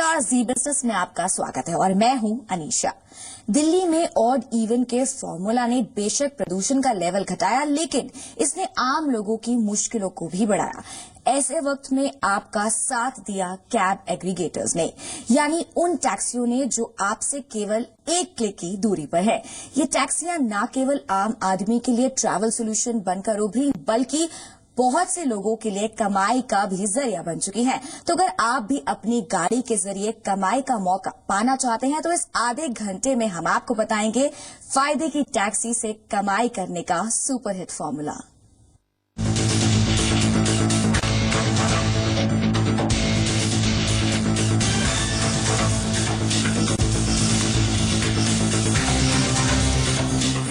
नमस्कार, जी बिजनेस में आपका स्वागत है और मैं हूं अनीशा। दिल्ली में ऑड इवन के फॉर्मूला ने बेशक प्रदूषण का लेवल घटाया, लेकिन इसने आम लोगों की मुश्किलों को भी बढ़ाया। ऐसे वक्त में आपका साथ दिया कैब एग्रीगेटर्स ने, यानी उन टैक्सियों ने जो आपसे केवल एक क्लिक की दूरी पर है। ये टैक्सियां न केवल आम आदमी के लिए ट्रैवल सोल्यूशन बनकर उभरी, बल्कि बहुत से लोगों के लिए कमाई का भी जरिया बन चुकी हैं। तो अगर आप भी अपनी गाड़ी के जरिए कमाई का मौका पाना चाहते हैं तो इस आधे घंटे में हम आपको बताएंगे फायदे की टैक्सी से कमाई करने का सुपरहिट फॉर्मूला।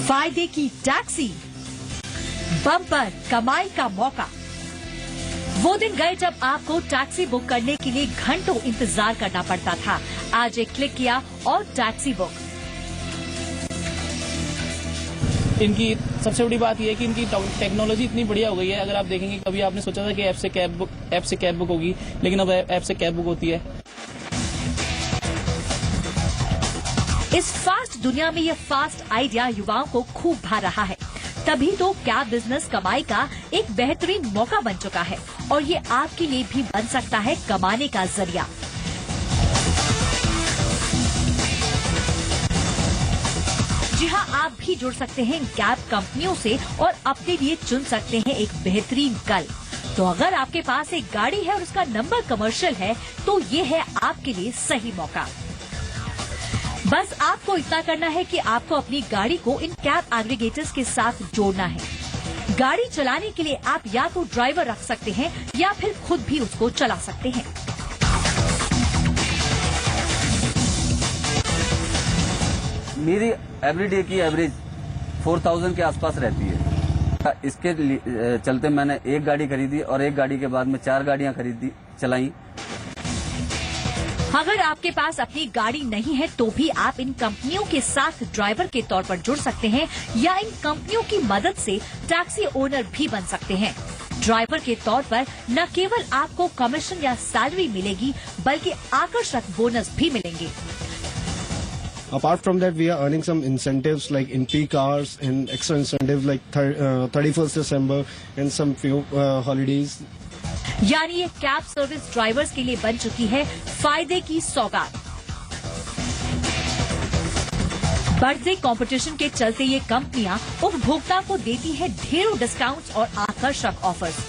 फायदे की टैक्सी, बम्पर कमाई का मौका। वो दिन गए जब आपको टैक्सी बुक करने के लिए घंटों इंतजार करना पड़ता था। आज एक क्लिक किया और टैक्सी बुक। इनकी सबसे बड़ी बात यह है कि इनकी टेक्नोलॉजी इतनी बढ़िया हो गई है। अगर आप देखेंगे, कभी आपने सोचा था कि ऐप से कैब बुक होगी, लेकिन अब ऐप से कैब बुक होती है। इस फास्ट दुनिया में ये फास्ट आइडिया युवाओं को खूब भा रहा है। तभी तो कैब बिजनेस कमाई का एक बेहतरीन मौका बन चुका है और ये आपके लिए भी बन सकता है कमाने का जरिया। जी हाँ, आप भी जुड़ सकते हैं कैब कंपनियों से और अपने लिए चुन सकते हैं एक बेहतरीन कल। तो अगर आपके पास एक गाड़ी है और उसका नंबर कमर्शियल है तो ये है आपके लिए सही मौका। बस आपको इतना करना है कि आपको अपनी गाड़ी को इन कैब एग्रीगेटर्स के साथ जोड़ना है। गाड़ी चलाने के लिए आप या तो ड्राइवर रख सकते हैं या फिर खुद भी उसको चला सकते हैं। मेरी एवरीडे की एवरेज 4000 के आसपास रहती है। इसके चलते मैंने एक गाड़ी खरीदी और एक गाड़ी के बाद में 4 गाड़ियां चलाई। अगर आपके पास अपनी गाड़ी नहीं है तो भी आप इन कंपनियों के साथ ड्राइवर के तौर पर जुड़ सकते हैं या इन कंपनियों की मदद से टैक्सी ओनर भी बन सकते हैं। ड्राइवर के तौर पर न केवल आपको कमीशन या सैलरी मिलेगी, बल्कि आकर्षक बोनस भी मिलेंगे। Apart from that, we are earning some incentives like in peak hours and extra incentives like 31st December and some few holidays. यानी ये कैब सर्विस ड्राइवर्स के लिए बन चुकी है फायदे की सौगात। बढ़ते कंपटीशन के चलते ये कंपनियां उपभोक्ता को देती है ढेरों डिस्काउंट्स और आकर्षक ऑफर्स।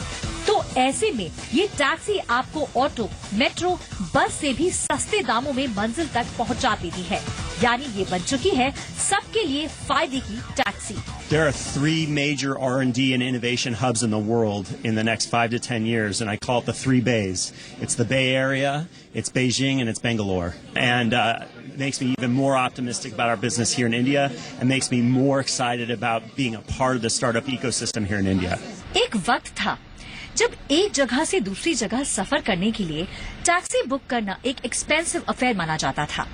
तो ऐसे में ये टैक्सी आपको ऑटो, मेट्रो, बस से भी सस्ते दामों में मंजिल तक पहुंचा देती है। यानी ये बन चुकी है सबके लिए फायदे की taxi. There are 3 major R&D and innovation hubs in the world in the next 5 to 10 years, and I call it the 3 Bays. It's the Bay Area, it's Beijing, and it's Bangalore. And it makes me even more optimistic about our business here in India, and makes me more excited about being a part of the startup ecosystem here in India. एक वक्त था जब एक जगह से दूसरी जगह सफर करने के लिए टैक्सी बुक करना एक एक्सपेंसिव अफेयर माना जाता था,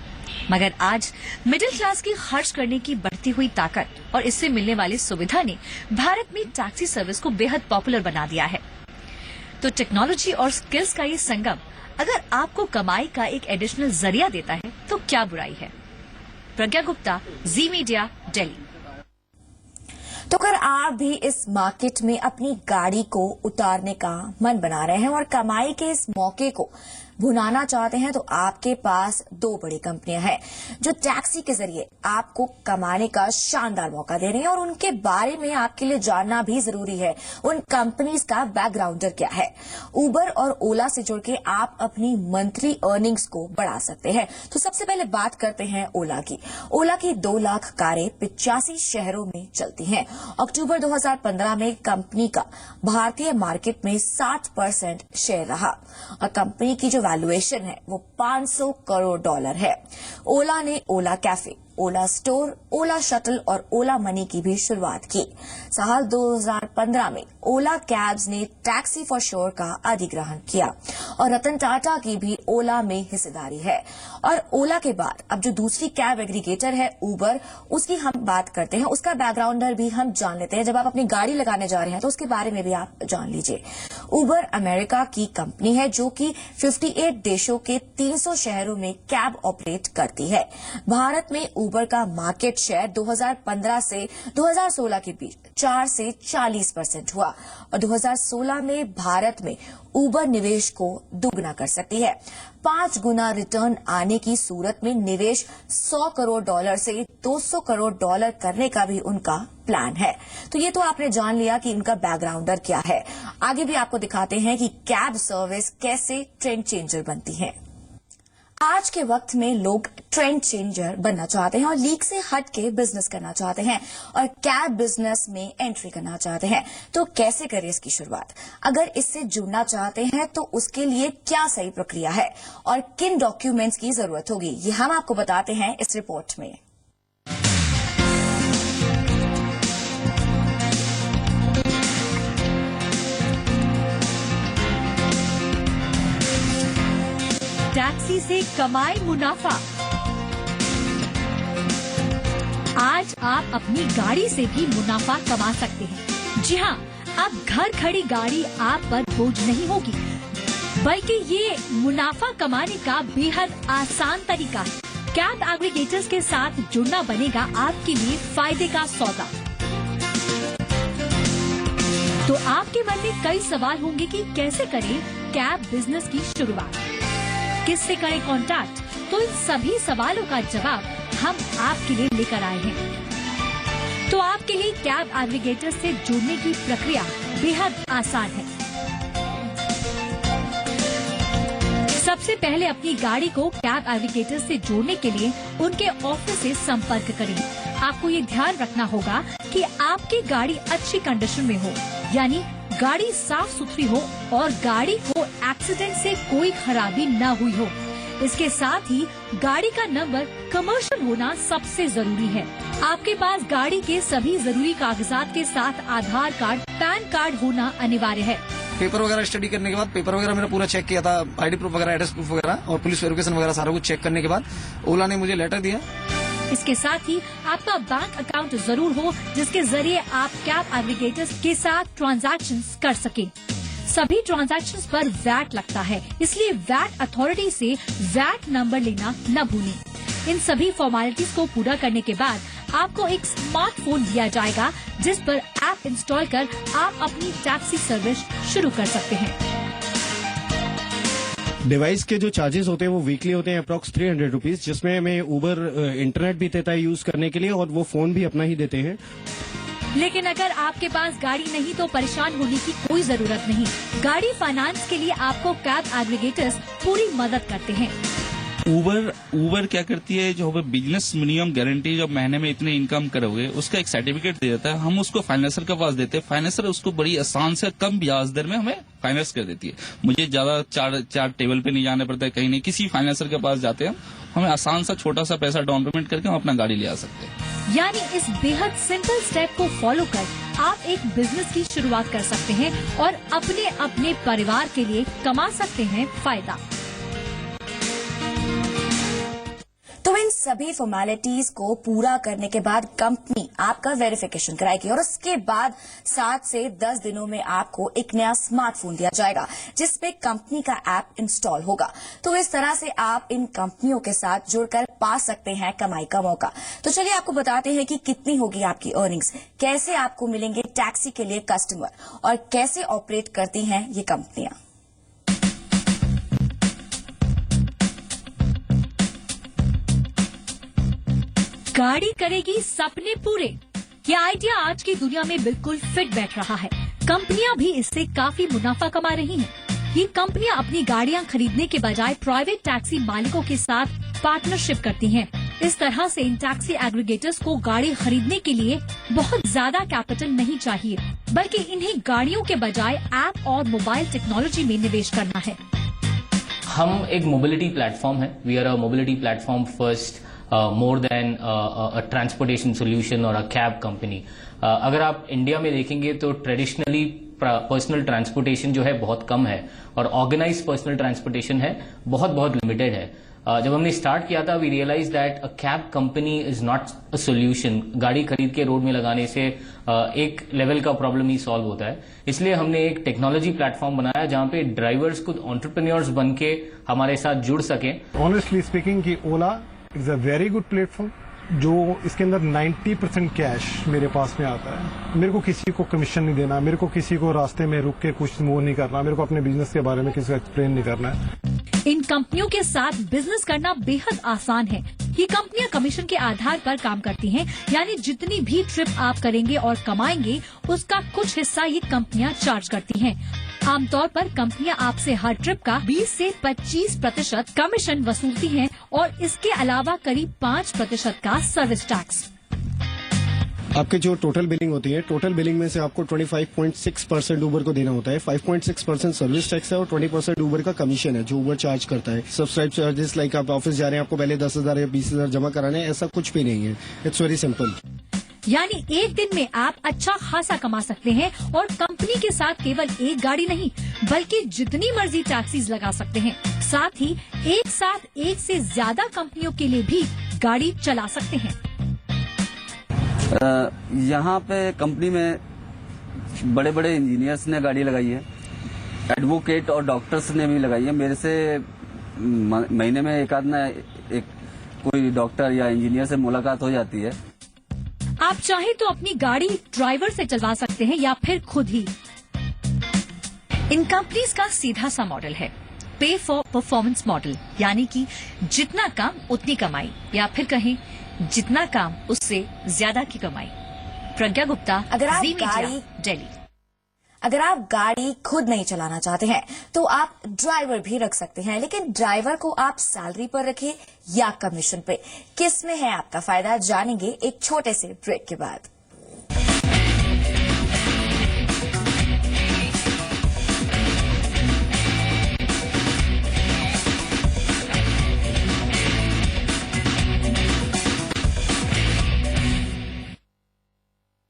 मगर आज मिडिल क्लास की खर्च करने की बढ़ती हुई ताकत और इससे मिलने वाली सुविधा ने भारत में टैक्सी सर्विस को बेहद पॉपुलर बना दिया है। तो टेक्नोलॉजी और स्किल्स का ये संगम अगर आपको कमाई का एक एडिशनल जरिया देता है तो क्या बुराई है। प्रज्ञा गुप्ता, जी मीडिया, दिल्ली। तो अगर आप भी इस मार्केट में अपनी गाड़ी को उतारने का मन बना रहे हैं और कमाई के इस मौके को भुनाना चाहते हैं तो आपके पास 2 बड़ी कंपनियां हैं जो टैक्सी के जरिए आपको कमाने का शानदार मौका दे रही हैं और उनके बारे में आपके लिए जानना भी जरूरी है। उन कंपनीज का बैकग्राउंडर क्या है। उबर और ओला से जुड़ के आप अपनी मंथली अर्निंग्स को बढ़ा सकते हैं। तो सबसे पहले बात करते हैं ओला की। ओला की 2 लाख कारें 85 शहरों में चलती हैं। अक्टूबर 2015 में कंपनी का भारतीय मार्केट में 60% शेयर रहा और कंपनी की जो वैल्यूएशन है वो $500 करोड़ है। ओला ने ओला कैफे, ओला स्टोर, ओला शटल और ओला मनी की भी शुरुआत की। साल 2015 में ओला कैब्स ने टैक्सी फॉर श्योर का अधिग्रहण किया और रतन टाटा की भी ओला में हिस्सेदारी है। और ओला के बाद अब जो दूसरी कैब एग्रीगेटर है उबर, उसकी हम बात करते हैं, उसका बैकग्राउंडर भी हम जान लेते हैं। जब आप अपनी गाड़ी लगाने जा रहे हैं तो उसके बारे में भी आप जान लीजिए। उबर अमेरिका की कंपनी है जो कि 58 देशों के 300 शहरों में कैब ऑपरेट करती है। भारत में उबर का मार्केट शेयर 2015 से 2016 के बीच 4 से 40% हुआ और 2016 में भारत में उबर निवेश को दुगना कर सकती है। 5 गुना रिटर्न आने की सूरत में निवेश $100 करोड़ से $200 करोड़ करने का भी उनका प्लान है। तो ये तो आपने जान लिया कि इनका बैकग्राउंडर क्या है। आगे भी आपको दिखाते हैं कि कैब सर्विस कैसे ट्रेंड चेंजर बनती है। आज के वक्त में लोग ट्रेंड चेंजर बनना चाहते हैं और लीग से हट के बिजनेस करना चाहते हैं और कैब बिजनेस में एंट्री करना चाहते हैं। तो कैसे करें इसकी शुरुआत? अगर इससे जुड़ना चाहते हैं तो उसके लिए क्या सही प्रक्रिया है और किन डॉक्यूमेंट्स की जरूरत होगी, ये हम आपको बताते हैं इस रिपोर्ट में। टैक्सी से कमाए मुनाफा। आज आप अपनी गाड़ी से भी मुनाफा कमा सकते हैं। जी हाँ, अब घर खड़ी गाड़ी आप पर बोझ नहीं होगी, बल्कि ये मुनाफा कमाने का बेहद आसान तरीका है। कैब एग्रीगेटर्स के साथ जुड़ना बनेगा आपके लिए फायदे का सौदा। तो आपके मन में कई सवाल होंगे कि कैसे करें कैब बिजनेस की शुरुआत, किससे करें कांटेक्ट। तो इन सभी सवालों का जवाब हम आपके लिए लेकर आए हैं। तो आपके लिए कैब एग्रीगेटर से जुड़ने की प्रक्रिया बेहद आसान है। सबसे पहले अपनी गाड़ी को कैब एग्रीगेटर से जोड़ने के लिए उनके ऑफिस से संपर्क करें। आपको ये ध्यान रखना होगा कि आपकी गाड़ी अच्छी कंडीशन में हो, यानी गाड़ी साफ सुथरी हो और गाड़ी को एक्सीडेंट से कोई खराबी न हुई हो। इसके साथ ही गाड़ी का नंबर कमर्शियल होना सबसे जरूरी है। आपके पास गाड़ी के सभी जरूरी कागजात के साथ आधार कार्ड, पैन कार्ड होना अनिवार्य है। पेपर वगैरह स्टडी करने के बाद, पेपर वगैरह मैंने पूरा चेक किया था, आईडी प्रूफ वगैरह, एड्रेस प्रूफ वगैरह और पुलिस वेरिफिकेशन वगैरह सारा कुछ चेक करने के बाद ओला ने मुझे लेटर दिया। इसके साथ ही आपका बैंक अकाउंट जरूर हो जिसके जरिए आप कैब एग्रीगेटर्स के साथ ट्रांजैक्शंस कर सकें। सभी ट्रांजैक्शंस पर वैट लगता है, इसलिए वैट अथॉरिटी से वैट नंबर लेना न भूलें। इन सभी फॉर्मेलिटीज को पूरा करने के बाद आपको एक स्मार्टफोन दिया जाएगा जिस पर ऐप इंस्टॉल कर आप अपनी टैक्सी सर्विस शुरू कर सकते हैं। डिवाइस के जो चार्जेस होते हैं वो वीकली होते हैं अप्रॉक्स 300 रुपीज, जिसमें हमें उबर इंटरनेट भी देता है यूज करने के लिए और वो फोन भी अपना ही देते हैं। लेकिन अगर आपके पास गाड़ी नहीं तो परेशान होने की कोई जरूरत नहीं। गाड़ी फाइनेंस के लिए आपको कैब एग्रीगेटर्स पूरी मदद करते हैं। उबर क्या करती है, जो बिजनेस मिनिमम गारंटी, जब महीने में इतने इनकम करोगे उसका एक सर्टिफिकेट दे देता है, हम उसको फाइनेंसर के पास देते हैं। फाइनेंसर उसको बड़ी आसान से कम ब्याज दर में हमें फाइनेंस कर देती है। मुझे ज्यादा चार टेबल पे नहीं जाना पड़ता है, कहीं नहीं, किसी फाइनेंसर के पास जाते हैं, हमें आसान सा छोटा सा पैसा डाउन पेमेंट करके हम अपना गाड़ी ले आ सकते हैं। यानी इस बेहद सिंपल स्टेप को फॉलो कर आप एक बिजनेस की शुरुआत कर सकते हैं और अपने परिवार के लिए कमा सकते हैं फायदा। तो इन सभी फॉर्मेलिटीज को पूरा करने के बाद कंपनी आपका वेरिफिकेशन कराएगी और उसके बाद 7 से 10 दिनों में आपको एक नया स्मार्टफोन दिया जाएगा जिसपे कंपनी का ऐप इंस्टॉल होगा। तो इस तरह से आप इन कंपनियों के साथ जुड़कर पा सकते हैं कमाई का मौका। तो चलिए आपको बताते हैं कि कितनी होगी आपकी अर्निंग्स, कैसे आपको मिलेंगे टैक्सी के लिए कस्टमर और कैसे ऑपरेट करती हैं ये कंपनियां। गाड़ी करेगी सपने पूरे। ये आइडिया आज की दुनिया में बिल्कुल फिट बैठ रहा है। कंपनियां भी इससे काफी मुनाफा कमा रही हैं। ये कंपनियां अपनी गाड़ियां खरीदने के बजाय प्राइवेट टैक्सी मालिकों के साथ पार्टनरशिप करती हैं। इस तरह से इन टैक्सी एग्रीगेटर्स को गाड़ी खरीदने के लिए बहुत ज्यादा कैपिटल नहीं चाहिए, बल्कि इन्हें गाड़ियों के बजाय ऐप और मोबाइल टेक्नोलॉजी में निवेश करना है। हम एक मोबिलिटी प्लेटफॉर्म है. We are a mobility platform first, more than a transportation solution और अ कैब कंपनी. अगर आप इंडिया में देखेंगे तो ट्रेडिशनली पर्सनल ट्रांसपोर्टेशन जो है बहुत कम है और ऑर्गेनाइज पर्सनल ट्रांसपोर्टेशन है बहुत लिमिटेड है. जब हमने स्टार्ट किया था we realise that a cab company is not a solution. गाड़ी खरीद के रोड में लगाने से एक लेवल का प्रॉब्लम ही सॉल्व होता है. इसलिए हमने एक टेक्नोलॉजी प्लेटफॉर्म बनाया जहां पे ड्राइवर्स खुद एंटरप्रेन्योर्स बन के हमारे साथ जुड़ सकें. ऑनेस्टली स्पीकिंग कि Ola is a very good platform जो इसके अंदर 90% कैश मेरे पास में आता है. मेरे को किसी को कमीशन नहीं देना, मेरे को किसी को रास्ते में रुक के कुछ मूव नहीं करना, मेरे को अपने बिजनेस के बारे में किसी को एक्सप्लेन नहीं करना है. इन कंपनियों के साथ बिजनेस करना बेहद आसान है. ये कंपनियां कमीशन के आधार पर काम करती हैं, यानी जितनी भी ट्रिप आप करेंगे और कमाएंगे उसका कुछ हिस्सा ये कंपनियां चार्ज करती हैं. आमतौर पर कंपनियां आपसे हर ट्रिप का 20 से 25% कमीशन वसूलती हैं और इसके अलावा करीब 5% का सर्विस टैक्स. आपके जो टोटल बिलिंग होती है, टोटल बिलिंग में से आपको 25.6% ऊबर को देना होता है. 5.6% सर्विस टैक्स है और 20% ऊबर का कमीशन है जो ऊबर चार्ज करता है. सब्सक्राइब चार्जेस लाइक आप ऑफिस जा रहे हैं, आपको पहले 10,000 या 20,000 जमा कराने हैं, ऐसा कुछ भी नहीं है. It's very simple. यानी एक दिन में आप अच्छा खासा कमा सकते हैं और कंपनी के साथ केवल एक गाड़ी नहीं बल्कि जितनी मर्जी टैक्सीज लगा सकते हैं. साथ ही एक साथ एक से ज्यादा कंपनियों के लिए भी गाड़ी चला सकते हैं. यहाँ पे कंपनी में बड़े बड़े इंजीनियर्स ने गाड़ी लगाई है, एडवोकेट और डॉक्टर्स ने भी लगाई है. मेरे से महीने में एक कोई डॉक्टर या इंजीनियर से मुलाकात हो जाती है. आप चाहे तो अपनी गाड़ी ड्राइवर से चलवा सकते हैं या फिर खुद ही. इन कंपनीज का सीधा सा मॉडल है पे फॉर परफॉर्मेंस मॉडल, यानी कि जितना काम उतनी कमाई, या फिर कहें जितना काम उससे ज्यादा की कमाई. प्रज्ञा गुप्ता, ज़ी मीडिया, दिल्ली. अगर आप गाड़ी खुद नहीं चलाना चाहते हैं तो आप ड्राइवर भी रख सकते हैं, लेकिन ड्राइवर को आप सैलरी पर रखें या कमीशन पे, किस में है आपका फायदा, जानेंगे एक छोटे से ब्रेक के बाद.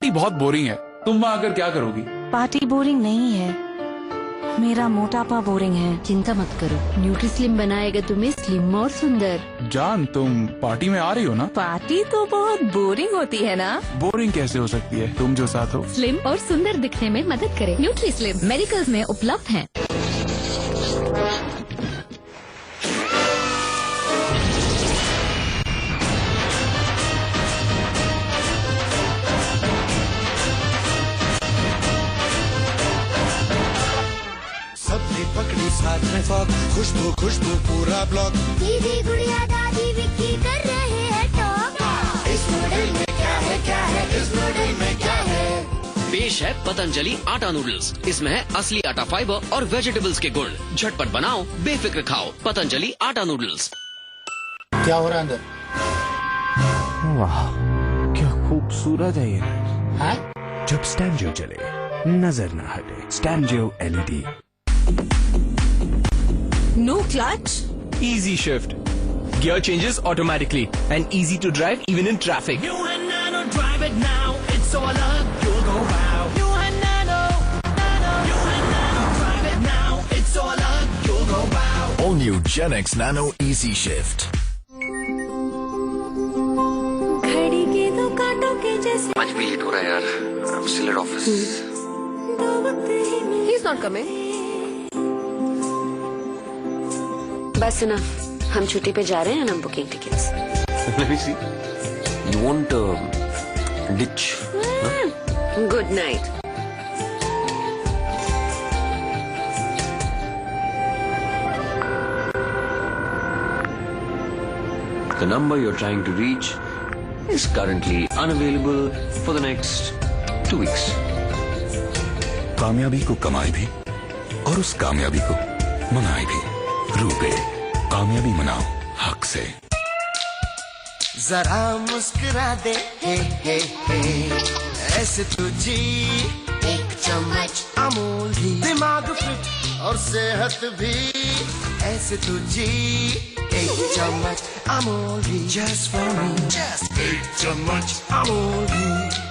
बहुत बोरिंग है. तुम वहाँ आकर क्या करोगी? पार्टी बोरिंग नहीं है, मेरा मोटापा बोरिंग है. चिंता मत करो, न्यूट्रीस्लिम बनाएगा तुम्हें स्लिम और सुंदर. जान, तुम पार्टी में आ रही हो ना? पार्टी तो बहुत बोरिंग होती है ना. बोरिंग कैसे हो सकती है, तुम जो साथ हो. स्लिम और सुंदर दिखने में मदद करे. न्यूट्रीस्लिम मेडिकल्स में उपलब्ध है. पकड़ी साथ में फॉग, खुशबू खुशबू पूरा ब्लॉक. दीदी गुड़िया दादी विक्की कर रहे हैं टॉक. इस नूडल में क्या है इस नूडल में क्या है. पेश है पतंजलि आटा नूडल्स. इसमें है असली आटा फाइबर और वेजिटेबल्स के गुण. झटपट बनाओ, बेफिक्र खाओ. पतंजलि आटा नूडल्स. क्या हो रहा है अंदर? वाह, क्या खूबसूरत है ये. जब स्टैंजियो चले नजर न हटे. स्टैंजियो LED. No clutch? Easy shift. Gear changes automatically and easy to drive even in traffic. New Nano, drive it now. It's all up, you'll go wow. New Nano, New Nano, drive it now. It's all up, you'll go wow. All new Gen X Nano Easy Shift. घड़ी के दो कांटों के जैसे. आज भी late हो रहा है यार. I'm still at office. He's not coming. बस ना, हम छुट्टी पे जा रहे हैं. हम booking tickets. Let me see. You want ditch? Good night. The number you're trying to reach is currently unavailable for the next 2 weeks. कामयाबी को कमाई भी और उस कामयाबी को मनाई भी. रूपे, कामयाबी मनाओ हक से. जरा मुस्कुरा दे हे हे हे. ऐसे तुझी एक चम्मच अमूल ही. दिमाग फिट और सेहत भी ऐसे तो जी एक चम्मच अमूल घी just for me, just एक चम्मच अमूल घी।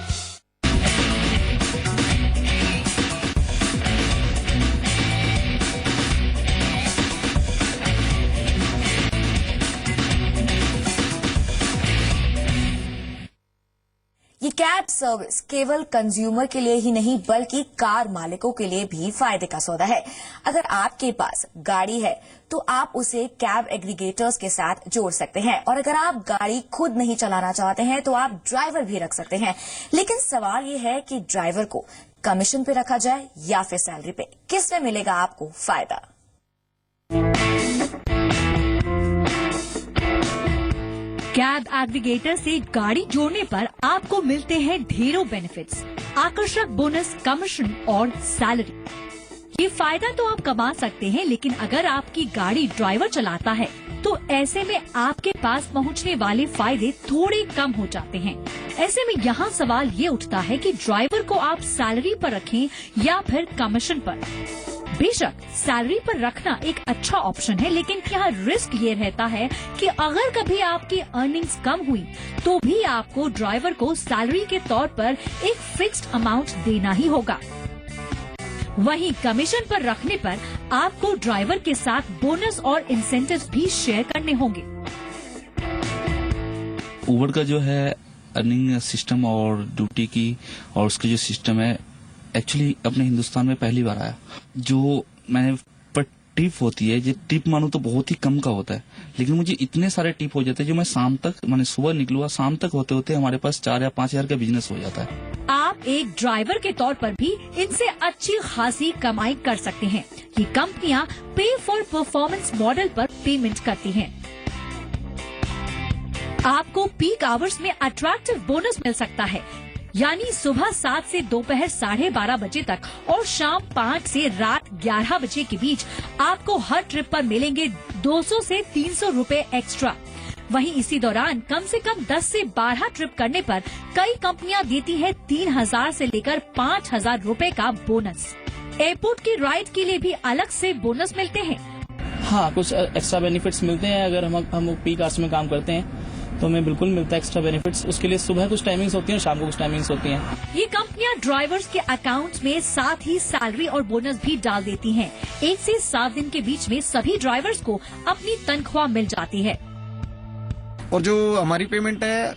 ये कैब सर्विस केवल कंज्यूमर के लिए ही नहीं बल्कि कार मालिकों के लिए भी फायदे का सौदा है। अगर आपके पास गाड़ी है तो आप उसे कैब एग्रीगेटर्स के साथ जोड़ सकते हैं और अगर आप गाड़ी खुद नहीं चलाना चाहते हैं तो आप ड्राइवर भी रख सकते हैं। लेकिन सवाल ये है कि ड्राइवर को कमीशन पे रखा जाए या फिर सैलरी पे, किसमें मिलेगा आपको फायदा? कैब एग्रीगेटर से गाड़ी जोड़ने पर आपको मिलते हैं ढेरों बेनिफिट्स, आकर्षक बोनस, कमीशन और सैलरी। ये फायदा तो आप कमा सकते हैं, लेकिन अगर आपकी गाड़ी ड्राइवर चलाता है तो ऐसे में आपके पास पहुंचने वाले फायदे थोड़े कम हो जाते हैं। ऐसे में यहाँ सवाल ये उठता है कि ड्राइवर को आप सैलरी पर रखें या फिर कमीशन पर। बेशक सैलरी पर रखना एक अच्छा ऑप्शन है, लेकिन यहाँ रिस्क ये रहता है कि अगर कभी आपकी अर्निंग्स कम हुई तो भी आपको ड्राइवर को सैलरी के तौर पर एक फिक्स्ड अमाउंट देना ही होगा। वहीं कमीशन पर रखने पर आपको ड्राइवर के साथ बोनस और इंसेंटिव्स भी शेयर करने होंगे। उबर का जो है अर्निंग सिस्टम और ड्यूटी की और उसका जो सिस्टम है एक्चुअली अपने हिंदुस्तान में पहली बार आया। जो मैंने पर टिप होती है, जो टिप मानू तो बहुत ही कम का होता है, लेकिन मुझे इतने सारे टिप हो जाते हैं जो मैं शाम तक, मैंने सुबह निकलूंगा शाम तक होते होते हमारे पास 4 या 5 हजार का बिजनेस हो जाता है। आप एक ड्राइवर के तौर पर भी इनसे अच्छी खासी कमाई कर सकते हैं। ये कंपनियां पे फॉर परफॉर्मेंस मॉडल पर पेमेंट करती हैं। आपको पीक आवर्स में अट्रैक्टिव बोनस मिल सकता है, यानी सुबह 7 से दोपहर 12:30 बजे तक और शाम 5 से रात 11 बजे के बीच आपको हर ट्रिप पर मिलेंगे 200 से 300 रुपए एक्स्ट्रा। वहीं इसी दौरान कम से कम 10 से 12 ट्रिप करने पर कई कंपनियां देती है 3000 से लेकर 5000 रुपए का बोनस। एयरपोर्ट की राइड के लिए भी अलग से बोनस मिलते हैं। हाँ, कुछ एक्स्ट्रा बेनिफिट्स मिलते हैं। अगर हम पीक आवर्स में काम करते हैं तो हमें बिल्कुल मिलता है एक्स्ट्रा बेनिफिट्स। उसके लिए सुबह कुछ टाइमिंग्स होती हैं और शाम को कुछ टाइमिंग्स होती हैं। ये कंपनियां ड्राइवर्स के अकाउंट्स में साथ ही सैलरी और बोनस भी डाल देती हैं। 1 से 7 दिन के बीच में सभी ड्राइवर्स को अपनी तनख्वाह मिल जाती है। और जो हमारी पेमेंट है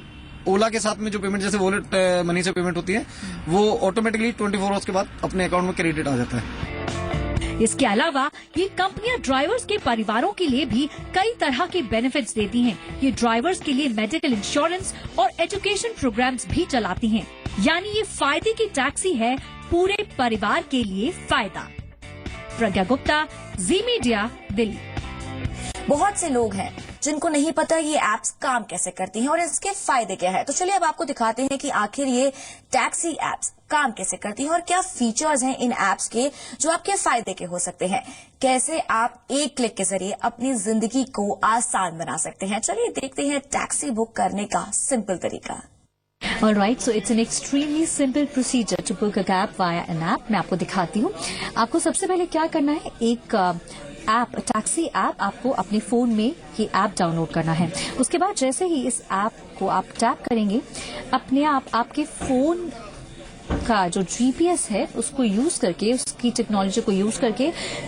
ओला के साथ में, जो पेमेंट जैसे वॉलेट मनी से पेमेंट होती है, वो ऑटोमेटिकली 24 आवर्स के बाद अपने अकाउंट में क्रेडिट आ जाता है। इसके अलावा ये कंपनियां ड्राइवर्स के परिवारों के लिए भी कई तरह के बेनिफिट्स देती हैं। ये ड्राइवर्स के लिए मेडिकल इंश्योरेंस और एजुकेशन प्रोग्राम्स भी चलाती हैं। यानी ये फायदे की टैक्सी है, पूरे परिवार के लिए फायदा। प्रज्ञा गुप्ता, जी मीडिया, दिल्ली। बहुत से लोग हैं जिनको नहीं पता ये एप्स काम कैसे करती हैं और इसके फायदे क्या है। तो चलिए अब आपको दिखाते हैं कि आखिर ये टैक्सी एप्स काम कैसे करती हैं और क्या फीचर्स हैं इन एप्स के जो आपके फायदे के हो सकते हैं। कैसे आप एक क्लिक के जरिए अपनी जिंदगी को आसान बना सकते हैं। चलिए देखते हैं टैक्सी बुक करने का सिंपल तरीका। Alright, so it's an extremely simple procedure to book a cab via an app. मैं आपको दिखाती हूँ। आपको सबसे पहले क्या करना है, एक ऐप, टैक्सी ऐप आपको अपने फोन में ये ऐप डाउनलोड करना है। उसके बाद जैसे ही इस ऐप को आप टैप करेंगे, अपने आप आपके फोन का जो जीपीएस है उसको यूज करके, उसकी टेक्नोलॉजी को यूज करके,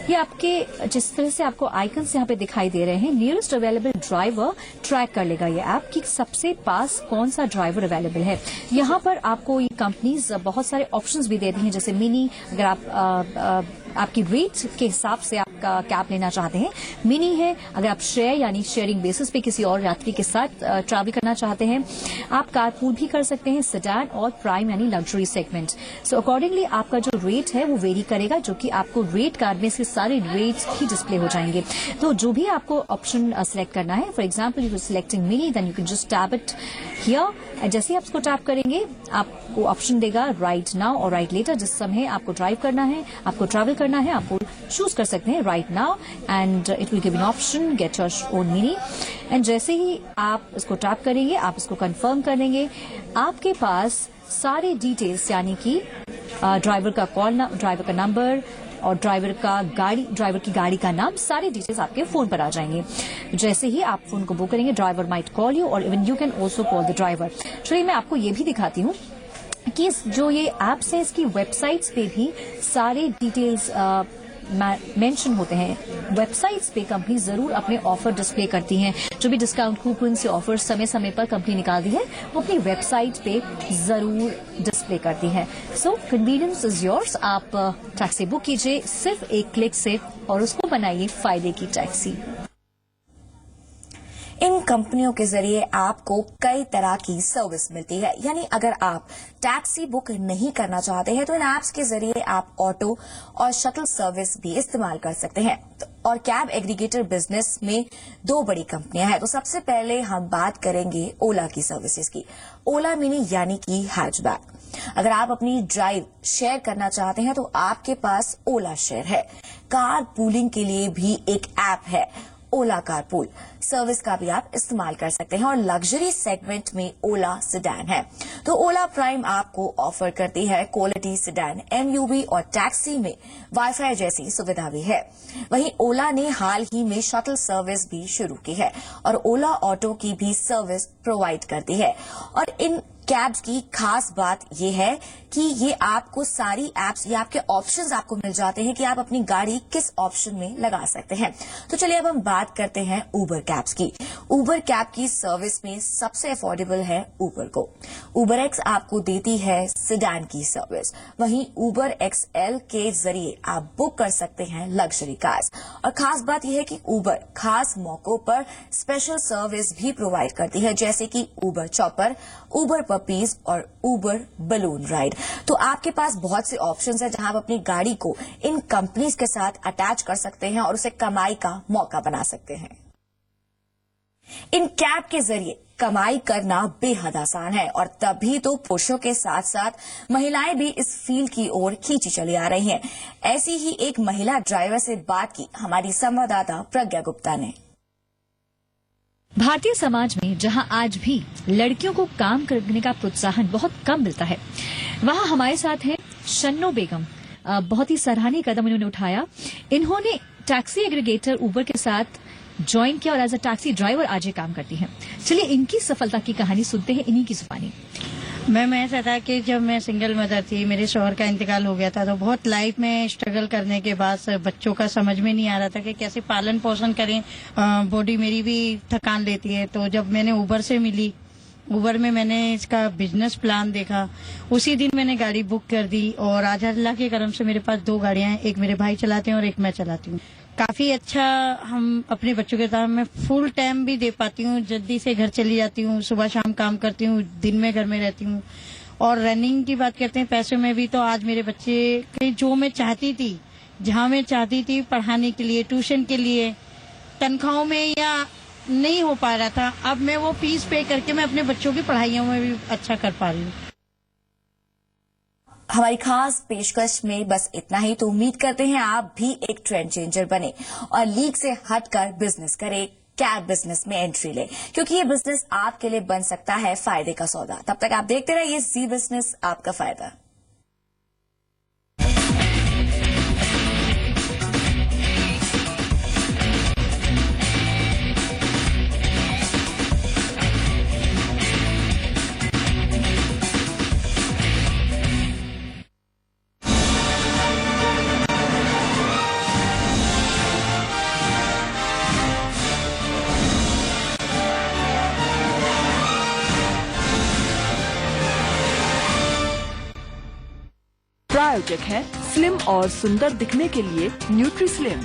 ये आपके जिस तरह से आपको आइकन्स यहाँ पे दिखाई दे रहे हैं, नियरेस्ट अवेलेबल ड्राइवर ट्रैक कर लेगा ये ऐप कि सबसे पास कौन सा ड्राइवर अवेलेबल है। यहाँ पर आपको ये कंपनीज बहुत सारे ऑप्शंस भी देती हैं, जैसे मिनी, अगर आप आपकी रेट के हिसाब से आपका कैब लेना चाहते हैं, मिनी है। अगर आप शेयर यानी शेयरिंग बेसिस पे किसी और यात्री के साथ ट्रैवल करना चाहते हैं, आप कारपूल भी कर सकते हैं, सेडान और प्राइम यानी लग्जरी सेगमेंट। सो अकॉर्डिंगली आपका जो रेट है वो वेरी करेगा, जो कि आपको रेट कार्ड में से सारे रेट्स ही डिस्प्ले हो जाएंगे। तो जो भी आपको ऑप्शन सिलेक्ट करना है, for example you selecting mini, then you can just tap it here. जैसे ही आप इसको टैप करेंगे आपको ऑप्शन देगा राइट नाउ और राइट लेटर। जिस समय आपको ड्राइव करना है, आपको ट्रैवल करना है, आपको चूज कर सकते हैं right now and it will give an option get your own mini. And जैसे ही आप इसको टैप करेंगे, आप इसको कंफर्म करेंगे, आपके पास सारे डिटेल्स यानी कि ड्राइवर का ड्राइवर का नंबर, और ड्राइवर की गाड़ी का नाम, सारे डिटेल्स आपके फोन पर आ जाएंगे। जैसे ही आप फोन को बुक करेंगे, ड्राइवर माइट कॉल यू और even you can also call the driver. चलिए मैं आपको ये भी दिखाती हूँ कि जो ये एप्स है इसकी वेबसाइट्स पे भी सारे डिटेल्स मेंशन होते हैं। वेबसाइट्स पे कंपनी जरूर अपने ऑफर डिस्प्ले करती हैं। जो भी डिस्काउंट कूपन से ऑफर समय समय पर कंपनी निकालती है वो अपनी वेबसाइट पे जरूर डिस्प्ले करती है। सो कन्वीनियंस इज योर्स। आप टैक्सी बुक कीजिए सिर्फ एक क्लिक से और उसको बनाइए फायदे की टैक्सी। इन कंपनियों के जरिए आपको कई तरह की सर्विस मिलती है, यानी अगर आप टैक्सी बुक नहीं करना चाहते हैं तो इन ऐप्स के जरिए आप ऑटो और शटल सर्विस भी इस्तेमाल कर सकते हैं। और कैब एग्रीगेटर बिजनेस में दो बड़ी कंपनियां हैं। तो सबसे पहले हम बात करेंगे ओला की सर्विसेज की। ओला मिनी यानी कि हैचबैक। अगर आप अपनी ड्राइव शेयर करना चाहते हैं तो आपके पास ओला शेयर है। कार पूलिंग के लिए भी एक ऐप है, ओला कारपूल सर्विस का भी आप इस्तेमाल कर सकते हैं। और लग्जरी सेगमेंट में ओला सिडैन है। तो ओला प्राइम आपको ऑफर करती है क्वालिटी सिडैन, एमयूवी और टैक्सी में वाईफाई जैसी सुविधा भी है। वहीं ओला ने हाल ही में शटल सर्विस भी शुरू की है और ओला ऑटो की भी सर्विस प्रोवाइड करती है। और इन कैब्स की खास बात यह है कि ये आपको सारी एप्स या आपके ऑप्शंस आपको मिल जाते हैं कि आप अपनी गाड़ी किस ऑप्शन में लगा सकते हैं। तो चलिए अब हम बात करते हैं उबर कैब्स की। उबर कैब की सर्विस में सबसे अफोर्डेबल है उबर को। उबर एक्स आपको देती है सिडैन की सर्विस। वहीं उबर एक्सएल के जरिए आप बुक कर सकते हैं लग्जरी कार्स। और खास बात यह है कि उबर खास मौकों पर स्पेशल सर्विस भी प्रोवाइड करती है, जैसे कि उबर चॉपर, उबर पपीज और उबर बलून राइड। तो आपके पास बहुत से ऑप्शंस हैं जहां आप अपनी गाड़ी को इन कंपनीज के साथ अटैच कर सकते हैं और उसे कमाई का मौका बना सकते हैं। इन कैब के जरिए कमाई करना बेहद आसान है और तभी तो पुरुषों के साथ साथ महिलाएं भी इस फील्ड की ओर खींची चली आ रही हैं। ऐसी ही एक महिला ड्राइवर से बात की हमारी संवाददाता प्रज्ञा गुप्ता ने। भारतीय समाज में जहां आज भी लड़कियों को काम करने का प्रोत्साहन बहुत कम मिलता है, वहां हमारे साथ हैं शन्नो बेगम। बहुत ही सराहनीय कदम इन्होंने उठाया। इन्होंने टैक्सी एग्रीगेटर उबर के साथ ज्वाइन किया और एज अ टैक्सी ड्राइवर आज ये काम करती हैं। चलिए इनकी सफलता की कहानी सुनते हैं इन्हीं की जुबानी। मैम ऐसा था कि जब मैं सिंगल मदर थी, मेरे शौहर का इंतकाल हो गया था, तो बहुत लाइफ में स्ट्रगल करने के बाद बच्चों का समझ में नहीं आ रहा था कि कैसे पालन पोषण करें। बॉडी मेरी भी थकान लेती है। तो जब मैंने उबर से मिली, उबर में मैंने इसका बिजनेस प्लान देखा, उसी दिन मैंने गाड़ी बुक कर दी और आज अल्लाह के करम से मेरे पास 2 गाड़ियां हैं। एक मेरे भाई चलाते हैं और एक मैं चलाती हूँ। काफी अच्छा हम अपने बच्चों के साथ मैं फुल टाइम भी दे पाती हूँ। जल्दी से घर चली जाती हूँ, सुबह शाम काम करती हूँ, दिन में घर में रहती हूँ। और रनिंग की बात करते हैं पैसों में भी, तो आज मेरे बच्चे जो मैं चाहती थी, जहाँ मैं चाहती थी पढ़ाने के लिए, ट्यूशन के लिए, तनख्वाहों में या नहीं हो पा रहा था, अब मैं वो फीस पे करके मैं अपने बच्चों की पढ़ाइयों में भी अच्छा कर पा रही हूँ। हमारी खास पेशकश में बस इतना ही। तो उम्मीद करते हैं आप भी एक ट्रेंड चेंजर बने और लीग से हटकर बिजनेस करें, कैब बिजनेस में एंट्री ले, क्योंकि ये बिजनेस आपके लिए बन सकता है फायदे का सौदा। तब तक आप देखते रहिए जी बिजनेस, आपका फायदा। प्रायोजक है स्लिम और सुंदर दिखने के लिए न्यूट्रीस्लिम।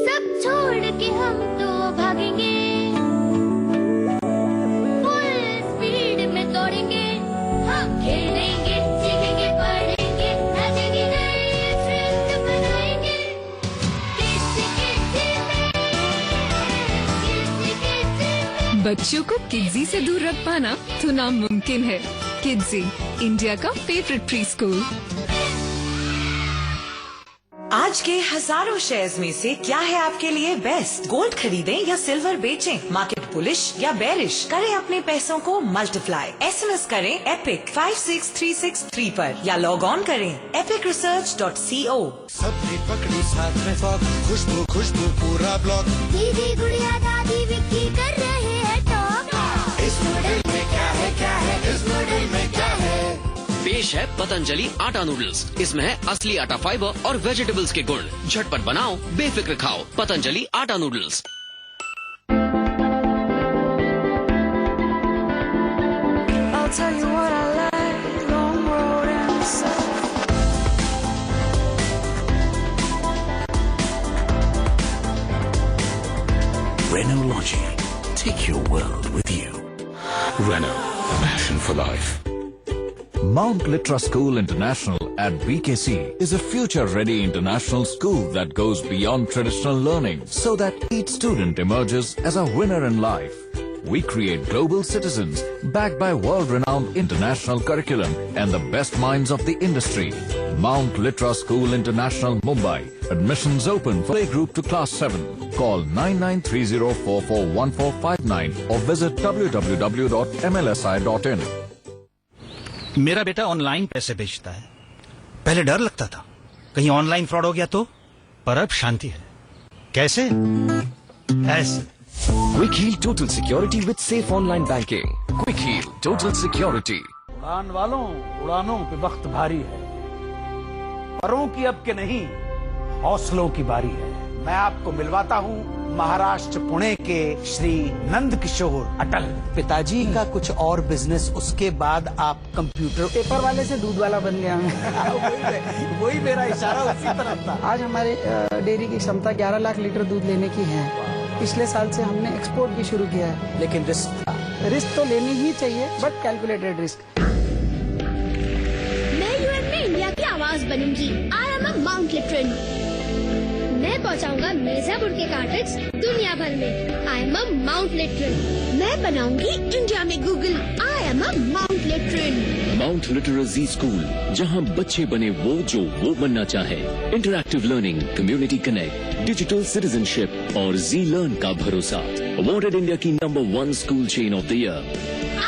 सब छोड़ के हम तो भागेंगे, दौड़ेंगे, हम खेलेंगे, सीखेंगे, पढ़ेंगे, नाचेंगे, नए फ्रेंड बनाएंगे। बच्चों को किड्जी से दूर रख पाना तो नामुमकिन है। किड्जी इंडिया का फेवरेट प्री स्कूल। आज के हजारों शेयर्स में से क्या है आपके लिए बेस्ट? गोल्ड खरीदें या सिल्वर बेचें? मार्केट बुलिश या बेरिश? करें अपने पैसों को मल्टीप्लाई। SMS करें एपिक 56363 पर या लॉग ऑन करें epicresearch.co। सबने पकड़ी साथ में फॉग, खुशबू खुशबू पूरा ब्लॉक। दीदी गुड़िया दादी विक्की कर रहे हैं टॉक। इस मॉडल में क्या है, इस मॉडल में क्या है? पेश है पतंजलि आटा नूडल्स। इसमें है असली आटा फाइबर और वेजिटेबल्स के गुण। झटपट बनाओ, बेफिक्र खाओ। पतंजलि आटा noodles. I'll tell you what I like, long road and south. Renault Logi. Take your world with you. Renault. Passion for life. Mount Litra School International at BKC is a future-ready international school that goes beyond traditional learning so that each student emerges as a winner in life. We create global citizens backed by world-renowned international curriculum and the best minds of the industry. Mount Litra School International, Mumbai. Admissions open for playgroup to class 7. Call 9930441459 or visit www.mlsi.in. मेरा बेटा online पैसे बेचता है। पहले डर लगता था कहीं ऑनलाइन फ्रॉड हो गया तो, पर अब शांति है। कैसे? ऐसे। Quick Heal Total Security with safe online banking. Quick Heal Total Security. उड़ान वालों, उड़ानों पे वक्त भारी है। परों की अब के नहीं, हौसलों की बारी है। मैं आपको मिलवाता हूँ महाराष्ट्र पुणे के श्री नंद किशोर अटल। पिताजी का कुछ और बिजनेस, उसके बाद आप कंप्यूटर पेपर वाले से दूध वाला बन गया हूँ। वही मेरा इशारा उसी तरफ था। आज हमारे डेयरी की क्षमता 11 लाख लीटर दूध लेने की है। पिछले साल से हमने एक्सपोर्ट भी शुरू किया है। लेकिन रिस्क तो लेनी ही चाहिए, बट कैलकुलेटेड रिस्क। मैं UN में इंडिया की आवाज बनूंगी। आई एम अ माउंट लिटरन। मैं पहुंचाऊंगा मिर्जापुर के कार्टेक्स दुनिया भर में। I am a Mount Literan. मैं बनाऊंगी इंडिया में Google. I am a Mount Literan. Mount Litera Zee School, जहां बच्चे बने वो जो वो बनना चाहे। Interactive learning, community connect, digital citizenship और जी लर्न का भरोसा। अवॉर्डेड इंडिया की number 1 school chain of the year.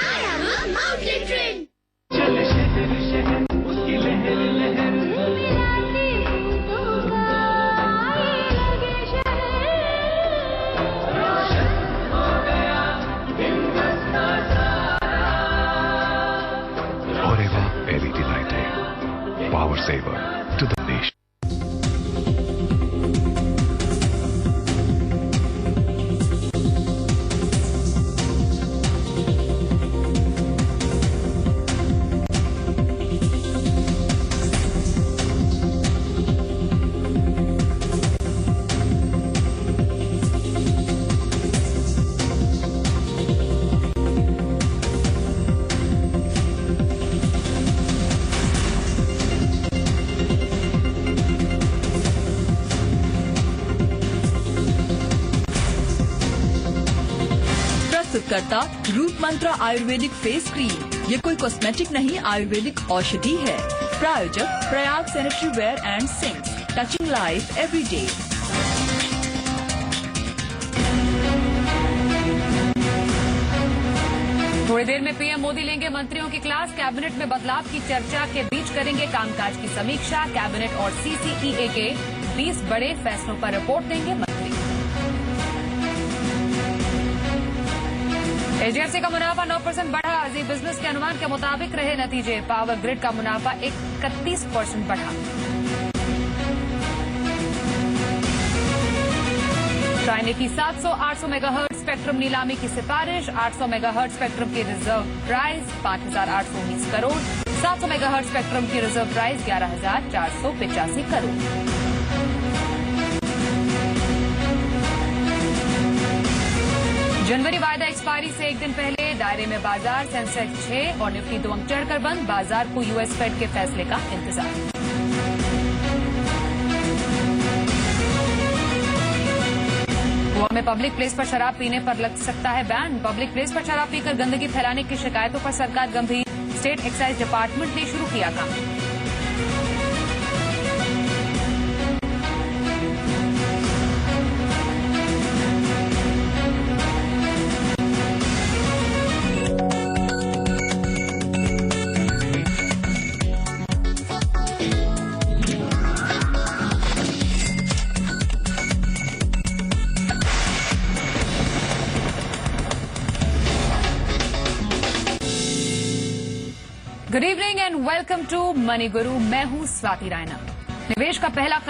I am a Mount Literan. LED lighting. Power saver to the nation. करता रूप मंत्रा आयुर्वेदिक फेस क्रीम। ये कोई कॉस्मेटिक नहीं, आयुर्वेदिक औषधि है। प्रायोजक Prayag sanitary ware and sinks, touching life every day. थोड़ी देर में पीएम मोदी लेंगे मंत्रियों की क्लास। कैबिनेट में बदलाव की चर्चा के बीच करेंगे कामकाज की समीक्षा। कैबिनेट और CCEA के 20 बड़े फैसलों पर रिपोर्ट देंगे मंत्री। HDFC का मुनाफा 9% बढ़ा। जी बिजनेस के अनुमान के मुताबिक रहे नतीजे। पावर ग्रिड का मुनाफा 31% बढ़ा। ट्राई ने की 700-800 मेगाहर्ट्ज स्पेक्ट्रम नीलामी की सिफारिश। 800 मेगाहर्ट्ज स्पेक्ट्रम की reserve price 5,819 crore. 700 megahertz spectrum की रिजर्व प्राइस 11,485 करोड़। जनवरी वायदा एक्सपायरी से एक दिन पहले दायरे में बाजार। सेंसेक्स 6 और निफ्टी 2 अंक चढ़कर बंद। बाजार को US फेड के फैसले का इंतजार। गोवा में पब्लिक प्लेस पर शराब पीने पर लग सकता है बैन। पब्लिक प्लेस पर शराब पीकर गंदगी फैलाने की शिकायतों पर सरकार गंभीर। स्टेट एक्साइज डिपार्टमेंट ने शुरू किया काम। Good evening and welcome to Money Guru. मैं हूं स्वाति रायना। निवेश का पहला